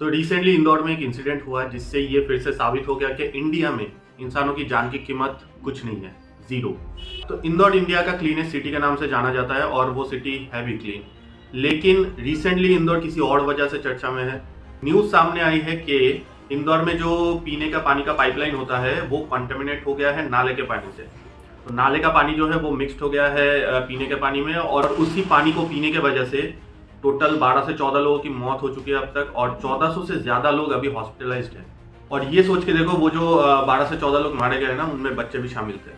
तो रिसेंटली इंदौर में एक इंसिडेंट हुआ जिससे ये फिर से साबित हो गया कि इंडिया में इंसानों की जान की कीमत कुछ नहीं है, जीरो। तो इंदौर इंडिया का क्लीनेस्ट सिटी के नाम से जाना जाता है और वो सिटी है भी क्लीन। लेकिन रिसेंटली इंदौर किसी और वजह से चर्चा में है। न्यूज सामने आई है कि इंदौर में जो पीने का पानी का पाइपलाइन होता है वो कंटेमिनेट हो गया है नाले के पानी से। तो नाले का पानी जो है वो मिक्स्ड हो गया है पीने के पानी में, और उसी पानी को पीने की वजह से टोटल 12 से 14 लोगों की मौत हो चुकी है अब तक, और 1400 से ज़्यादा लोग अभी हॉस्पिटलाइज्ड हैं। और ये सोच के देखो, वो जो 12 से 14 लोग मारे गए ना, उनमें बच्चे भी शामिल थे।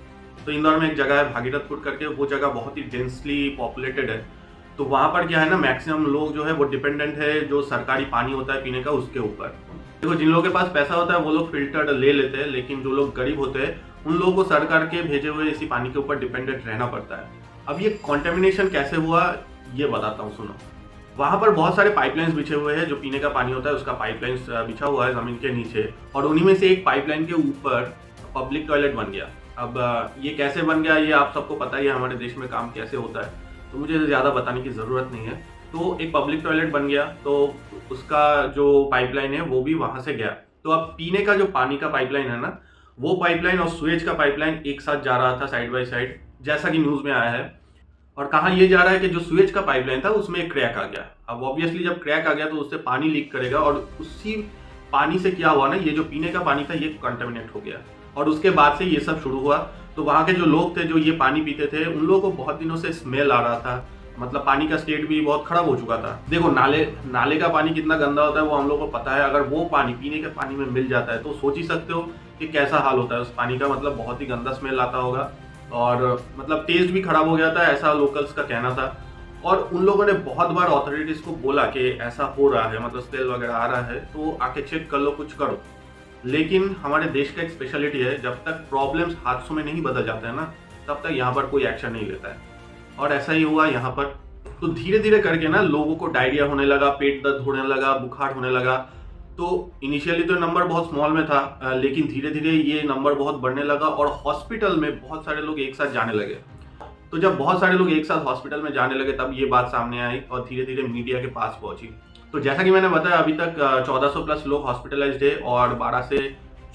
तो इंदौर में एक जगह है भागीरथपुर करके, वो जगह बहुत ही डेंसली पॉपुलेटेड है। तो वहाँ पर क्या है ना, मैक्सिमम लोग जो है वो डिपेंडेंट है जो सरकारी पानी होता है पीने का उसके ऊपर। देखो, जिन लोगों के पास पैसा होता है वो लोग फिल्टर्ड ले लेते हैं, लेकिन जो लोग गरीब होते हैं उन लोगों को सरकार के भेजे हुए इसी पानी के ऊपर डिपेंडेंट रहना पड़ता है। अब ये कॉन्टेमिनेशन कैसे हुआ ये बताता हूँ, सुनो। वहाँ पर बहुत सारे पाइपलाइंस बिछे हुए हैं, जो पीने का पानी होता है उसका पाइपलाइंस बिछा हुआ है ज़मीन के नीचे, और उन्हीं में से एक पाइपलाइन के ऊपर पब्लिक टॉयलेट बन गया। अब ये कैसे बन गया ये आप सबको पता ही है, हमारे देश में काम कैसे होता है, तो मुझे ज़्यादा बताने की ज़रूरत नहीं है। तो एक पब्लिक टॉयलेट बन गया, तो उसका जो पाइपलाइन है वो भी वहाँ से गया। तो अब पीने का जो पानी का पाइपलाइन है ना, वो पाइपलाइन और सुएज का पाइपलाइन एक साथ जा रहा था साइड बाय साइड, जैसा कि न्यूज़ में आया है। और कहाँ ये जा रहा है कि जो सुएज का पाइपलाइन था उसमें एक क्रैक आ गया। अब ऑब्वियसली जब क्रैक आ गया तो उससे पानी लीक करेगा, और उसी पानी से क्या हुआ ना, ये जो पीने का पानी था ये कंटामिनेट हो गया, और उसके बाद से ये सब शुरू हुआ। तो वहाँ के जो लोग थे जो ये पानी पीते थे, उन लोगों को बहुत दिनों से स्मेल आ रहा था, मतलब पानी का स्टेट भी बहुत खराब हो चुका था। देखो, नाले का पानी कितना गंदा होता है वो हम लोग को पता है। अगर वो पानी पीने के पानी में मिल जाता है तो सोच ही सकते हो कि कैसा हाल होता है उस पानी का। मतलब बहुत ही गंदा स्मेल आता होगा, और मतलब टेस्ट भी खराब हो गया था, ऐसा लोकल्स का कहना था। और उन लोगों ने बहुत बार अथॉरिटीज को बोला कि ऐसा हो रहा है, मतलब स्मेल वगैरह आ रहा है, तो आके चेक कर लो, कुछ करो। लेकिन हमारे देश का एक स्पेशलिटी है, जब तक प्रॉब्लम्स हादसों में नहीं बदल जाते हैं ना, तब तक यहाँ पर कोई एक्शन नहीं लेता है। और ऐसा ही हुआ यहाँ पर। तो धीरे धीरे करके ना लोगों को डायरिया होने लगा, पेट दर्द होने लगा, बुखार होने लगा। तो इनिशियली तो नंबर बहुत स्मॉल में था, लेकिन धीरे धीरे ये नंबर बहुत बढ़ने लगा, और हॉस्पिटल में बहुत सारे लोग एक साथ जाने लगे। तो जब बहुत सारे लोग एक साथ हॉस्पिटल में जाने लगे तब ये बात सामने आई और धीरे धीरे मीडिया के पास पहुंची। तो जैसा कि मैंने बताया, अभी तक 1400 प्लस लोग हॉस्पिटलाइज्ड है, और 12 से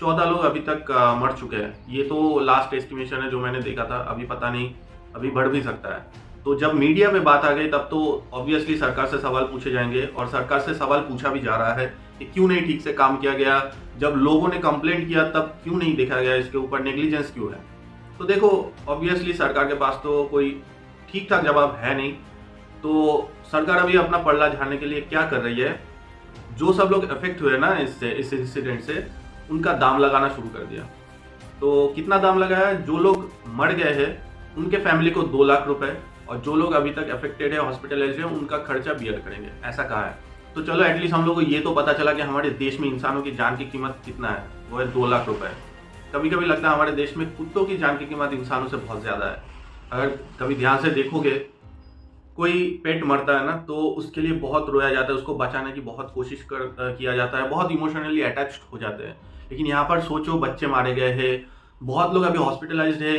14 लोग अभी तक मर चुके हैं। ये तो लास्ट एस्टिमेशन है जो मैंने देखा था, अभी पता नहीं, अभी बढ़ भी सकता है। तो जब मीडिया पे बात आ गई तब तो ऑब्वियसली सरकार से सवाल पूछे जाएंगे, और सरकार से सवाल पूछा भी जा रहा है कि क्यों नहीं ठीक से काम किया गया। जब लोगों ने कंप्लेंट किया तब क्यों नहीं देखा गया, इसके ऊपर नेग्लिजेंस क्यों है। तो देखो, ऑब्वियसली सरकार के पास तो कोई ठीक ठाक जवाब है नहीं। तो सरकार अभी अपना पल्ला झाड़ने के लिए क्या कर रही है, जो सब लोग अफेक्ट हुए ना इस इंसिडेंट से, उनका दाम लगाना शुरू कर दिया। तो कितना दाम लगाया, जो लोग मर गए हैं उनके फैमिली को 2 लाख रुपए, और जो लोग अभी तक अफेक्टेड है, हॉस्पिटलाइज्ड है, उनका खर्चा बियर करेंगे, ऐसा कहा है। तो चलो, एटलीस्ट हम लोग को ये तो पता चला कि हमारे देश में इंसानों की जान की कीमत कितना है, वो है 2 लाख रुपए। कभी कभी लगता है हमारे देश में कुत्तों की जान की कीमत इंसानों से बहुत ज़्यादा है। अगर कभी ध्यान से देखोगे, कोई पेट मरता है ना तो उसके लिए बहुत रोया जाता है, उसको बचाने की बहुत कोशिश किया जाता है, बहुत इमोशनली अटैच्ड हो जाते हैं। लेकिन यहाँ पर सोचो, बच्चे मारे गए हैं, बहुत लोग अभी हॉस्पिटलाइज्ड है,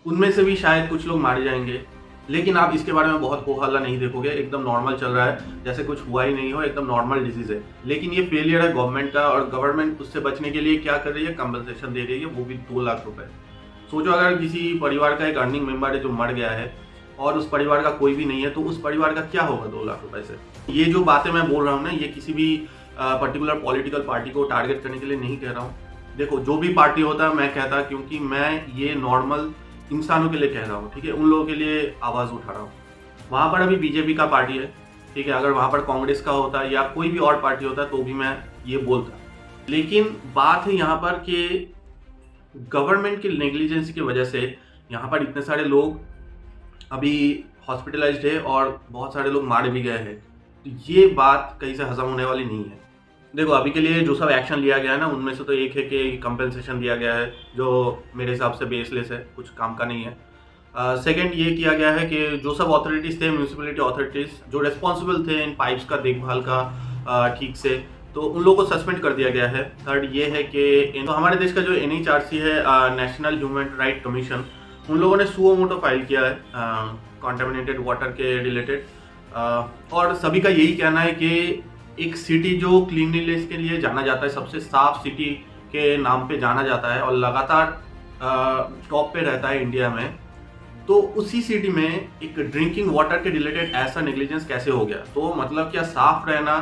उनमें से भी शायद कुछ लोग मारे जाएंगे, लेकिन आप इसके बारे में बहुत हो हल्ला नहीं देखोगे, एकदम नॉर्मल चल रहा है, जैसे कुछ हुआ ही नहीं हो, एकदम नॉर्मल डिजीज है। लेकिन ये फेलियर है गवर्नमेंट का, और गवर्नमेंट उससे बचने के लिए क्या कर रही है, कंपनसेशन दे रही है, वो भी 2 लाख रुपए। सोचो, अगर किसी परिवार का एक अर्निंग मेंबर है जो मर गया है और उस परिवार का कोई भी नहीं है, तो उस परिवार का क्या होगा 2 लाख रुपए से। ये जो बातें मैं बोल रहा हूँ ना, ये किसी भी पर्टिकुलर पॉलिटिकल पार्टी को टारगेट करने के लिए नहीं कह रहा हूँ। देखो, जो भी पार्टी होता है मैं कहता, क्योंकि मैं ये नॉर्मल इंसानों के लिए कह रहा हूँ, ठीक है, उन लोगों के लिए आवाज़ उठा रहा हूँ। वहाँ पर अभी बीजेपी का पार्टी है, ठीक है, अगर वहाँ पर कांग्रेस का होता या कोई भी और पार्टी होता तो भी मैं ये बोलता। लेकिन बात है यहाँ पर कि गवर्नमेंट की नेग्लिजेंसी की वजह से यहाँ पर इतने सारे लोग अभी हॉस्पिटलाइज्ड है, और बहुत सारे लोग मारे भी गए हैं। तो ये बात कहीं से हजम होने वाली नहीं है। देखो, अभी के लिए जो सब एक्शन लिया गया है ना, उनमें से तो एक है कि कंपेंसेशन दिया गया है, जो मेरे हिसाब से बेसलेस है, कुछ काम का नहीं है। सेकंड ये किया गया है कि जो सब अथॉरिटीज़ थे, म्यूनसिपैलिटी अथॉरिटीज़ जो रिस्पॉन्सिबल थे इन पाइप्स का देखभाल का ठीक से, तो उन लोगों को सस्पेंड कर दिया गया है। थर्ड ये है कि तो हमारे देश का जो NHRC है, नेशनल ह्यूमन राइट कमीशन, उन लोगों ने सुओ मोटो फाइल किया है कॉन्टामिनेटेड वाटर के रिलेटेड, और सभी का यही कहना है कि एक सिटी जो क्लीनलीनेस के लिए जाना जाता है, सबसे साफ सिटी के नाम पे जाना जाता है और लगातार टॉप पे रहता है इंडिया में, तो उसी सिटी में एक ड्रिंकिंग वाटर के रिलेटेड ऐसा नेग्लिजेंस कैसे हो गया? तो मतलब क्या साफ रहना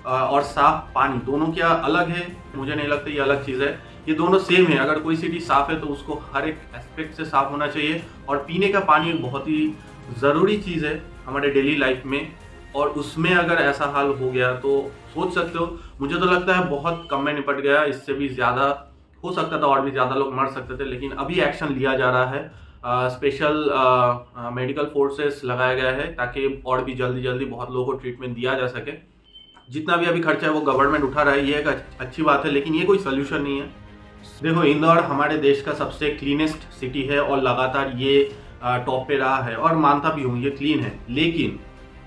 और साफ पानी दोनों क्या अलग है? मुझे नहीं लगता ये अलग चीज़ है, ये दोनों सेम है। अगर कोई सिटी साफ है तो उसको हर एक एस्पेक्ट से साफ होना चाहिए, और पीने का पानी एक बहुत ही ज़रूरी चीज़ है हमारे डेली लाइफ में, और उसमें अगर ऐसा हाल हो गया तो सोच सकते हो, मुझे तो लगता है बहुत कम में निपट गया, इससे भी ज़्यादा हो सकता था और भी ज़्यादा लोग मर सकते थे, लेकिन अभी एक्शन लिया जा रहा है। स्पेशल मेडिकल फोर्सेस लगाया गया है ताकि और भी जल्दी बहुत लोगों को ट्रीटमेंट दिया जा सके। जितना भी अभी खर्चा है वो गवर्नमेंट उठा रहा है, ये एक अच्छी बात है, लेकिन ये कोई सोल्यूशन नहीं है। देखो, इंदौर हमारे देश का सबसे क्लीनेस्ट सिटी है और लगातार ये टॉप पे रहा है, और मानता भी हूँ ये क्लीन है, लेकिन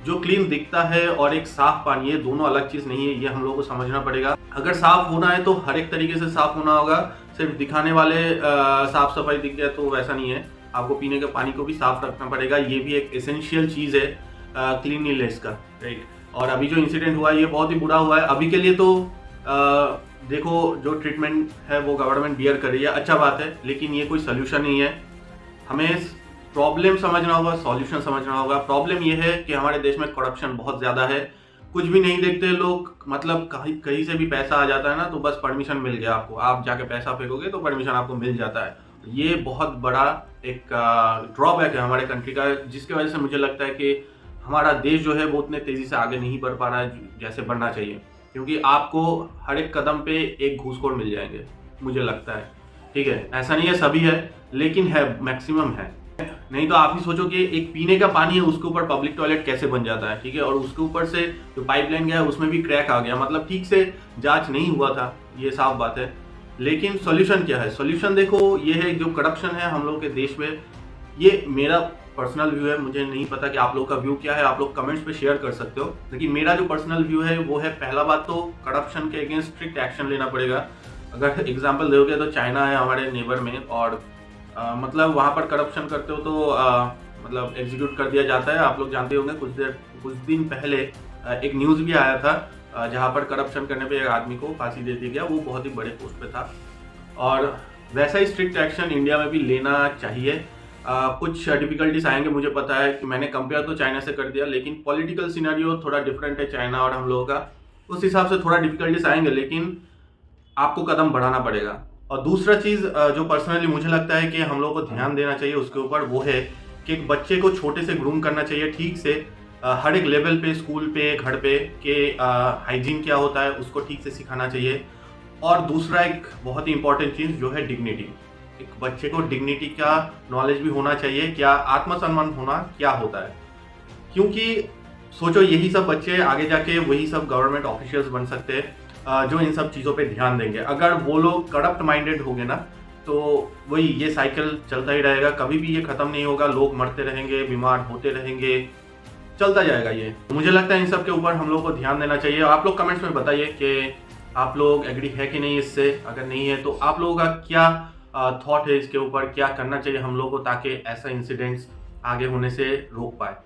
जो क्लीन दिखता है और एक साफ पानी, ये दोनों अलग चीज़ नहीं है, ये हम लोगों को समझना पड़ेगा। अगर साफ होना है तो हर एक तरीके से साफ होना होगा, सिर्फ दिखाने वाले साफ सफाई दिख गया तो वैसा नहीं है, आपको पीने के पानी को भी साफ रखना पड़ेगा। ये भी एक एसेंशियल चीज़ है क्लीनलीनेस का, राइट। और अभी जो इंसिडेंट हुआ है ये बहुत ही बुरा हुआ है। अभी के लिए तो देखो, जो ट्रीटमेंट है वो गवर्नमेंट बियर कर रही है, अच्छा बात है, लेकिन ये कोई सोल्यूशन नहीं है। हमें प्रॉब्लम समझना होगा, सॉल्यूशन समझना होगा। प्रॉब्लम ये है कि हमारे देश में करप्शन बहुत ज़्यादा है, कुछ भी नहीं देखते लोग, मतलब कहीं से भी पैसा आ जाता है ना, तो बस परमिशन मिल गया आपको, आप जाके पैसा फेंकोगे तो परमिशन आपको मिल जाता है। ये बहुत बड़ा एक ड्रॉबैक है हमारे कंट्री का, जिसकी वजह से मुझे लगता है कि हमारा देश जो है वो उतने तेज़ी से आगे नहीं बढ़ पा रहा है जैसे बढ़ना चाहिए, क्योंकि आपको हर एक कदम पे एक घूसखोर मिल जाएंगे, मुझे लगता है। ठीक है, ऐसा नहीं है सभी है, लेकिन है, मैक्सिमम है। नहीं तो आप ही सोचो कि एक पीने का पानी है, उसके ऊपर पब्लिक टॉयलेट कैसे बन जाता है, ठीक है, और उसके ऊपर से जो पाइपलाइन गया है उसमें भी क्रैक आ गया, मतलब ठीक से जांच नहीं हुआ था, ये साफ बात है। लेकिन सॉल्यूशन क्या है? सॉल्यूशन देखो, ये है जो करप्शन है हम लोग के देश में, ये मेरा पर्सनल व्यू है, मुझे नहीं पता कि आप लोग का व्यू क्या है, आप लोग कमेंट्स पे शेयर कर सकते हो, लेकिन मेरा जो पर्सनल व्यू है वो है, पहला बात तो करप्शन के अगेंस्ट स्ट्रिक्ट एक्शन लेना पड़ेगा। अगर एग्जांपल दोगे तो चाइना है हमारे नेबर में, और मतलब वहाँ पर करप्शन करते हो तो मतलब एग्जीक्यूट कर दिया जाता है। आप लोग जानते होंगे, कुछ दिन पहले एक न्यूज़ भी आया था जहाँ पर करप्शन करने पे एक आदमी को फांसी दे दिया गया, वो बहुत ही बड़े पोस्ट पे था, और वैसा ही स्ट्रिक्ट एक्शन इंडिया में भी लेना चाहिए। कुछ डिफिकल्टीज आएंगे, मुझे पता है कि मैंने कंपेयर तो चाइना से कर दिया, लेकिन पॉलिटिकल सिनेरियो थोड़ा डिफरेंट है चाइना और हम लोगों का, उस हिसाब से थोड़ा डिफिकल्टीज आएंगे, लेकिन आपको कदम बढ़ाना पड़ेगा। और दूसरा चीज़ जो पर्सनली मुझे लगता है कि हम लोगों को ध्यान देना चाहिए उसके ऊपर, वो है कि एक बच्चे को छोटे से ग्रूम करना चाहिए ठीक से, हर एक लेवल पे, स्कूल पे, घर पे, कि हाइजीन क्या होता है उसको ठीक से सिखाना चाहिए। और दूसरा एक बहुत ही इंपॉर्टेंट चीज़ जो है डिग्निटी, एक बच्चे को डिग्निटी का नॉलेज भी होना चाहिए, क्या आत्मसम्मान होना क्या होता है, क्योंकि सोचो यही सब बच्चे आगे जाके वही सब गवर्नमेंट ऑफिशियल्स बन सकते हैं जो इन सब चीज़ों पे ध्यान देंगे। अगर वो लोग करप्ट माइंडेड होंगे ना, तो वही ये साइकिल चलता ही रहेगा, कभी भी ये ख़त्म नहीं होगा, लोग मरते रहेंगे, बीमार होते रहेंगे, चलता जाएगा ये। मुझे लगता है इन सब के ऊपर हम लोग को ध्यान देना चाहिए। आप लोग कमेंट्स में बताइए कि आप लोग एग्री है कि नहीं इससे, अगर नहीं है तो आप लोगों का क्या थॉट है इसके ऊपर, क्या करना चाहिए हम लोग को ताकि ऐसा इंसिडेंट्स आगे होने से रोक पाए।